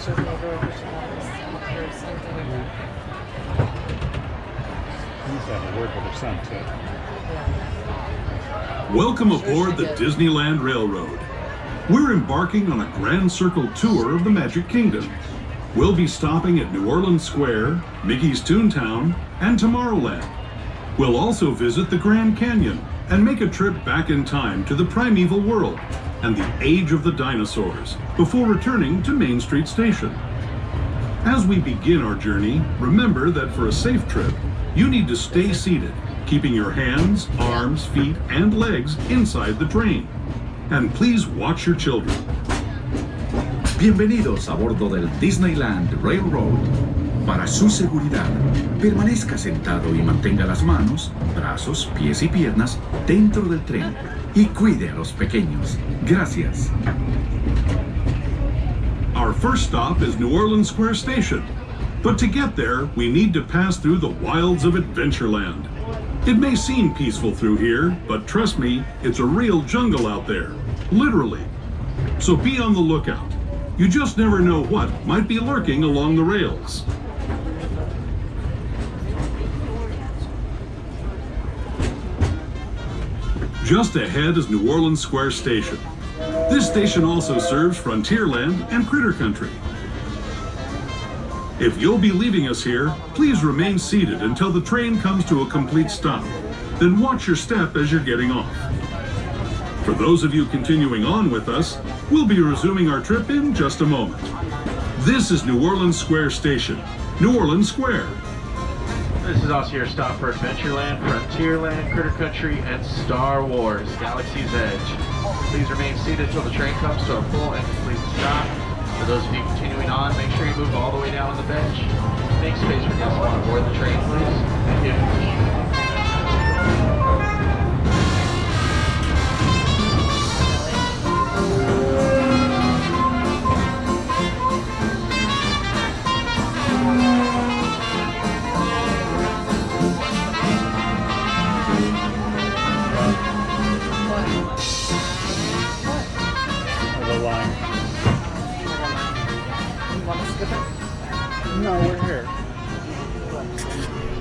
certainly very personalized very something like that. I used to have a word with her son too. Yeah. Welcome aboard the Disneyland Railroad. We're embarking on a grand circle tour of the Magic Kingdom. We'll be stopping at New Orleans Square, Mickey's Toontown, and Tomorrowland. We'll also visit the Grand Canyon and make a trip back in time to the primeval world and the age of the dinosaurs before returning to Main Street Station. As we begin our journey, remember that for a safe trip, you need to stay seated, keeping your hands, arms, feet, and legs inside the train. And please watch your children. Bienvenidos a bordo del Disneyland Railroad. Para su seguridad, permanezca sentado y mantenga las manos, brazos, pies y piernas dentro del tren y cuide a los pequeños. Gracias. Our first stop is New Orleans Square Station. But to get there, we need to pass through the wilds of Adventureland. It may seem peaceful through here, but trust me, it's a real jungle out there. Literally. So be on the lookout. You just never know what might be lurking along the rails. Just ahead is New Orleans Square Station. This station also serves Frontierland and Critter Country. If you'll be leaving us here, please remain seated until the train comes to a complete stop. Then watch your step as you're getting off. For those of you continuing on with us, we'll be resuming our trip in just a moment. This is New Orleans Square Station, New Orleans Square. This is also your stop for Adventureland, Frontierland, Critter Country, and Star Wars, Galaxy's Edge. Please remain seated until the train comes to a full and complete stop. For those of you continuing on, make sure you move all the way down on the bench. Make space for guests on board the train, please. Thank you.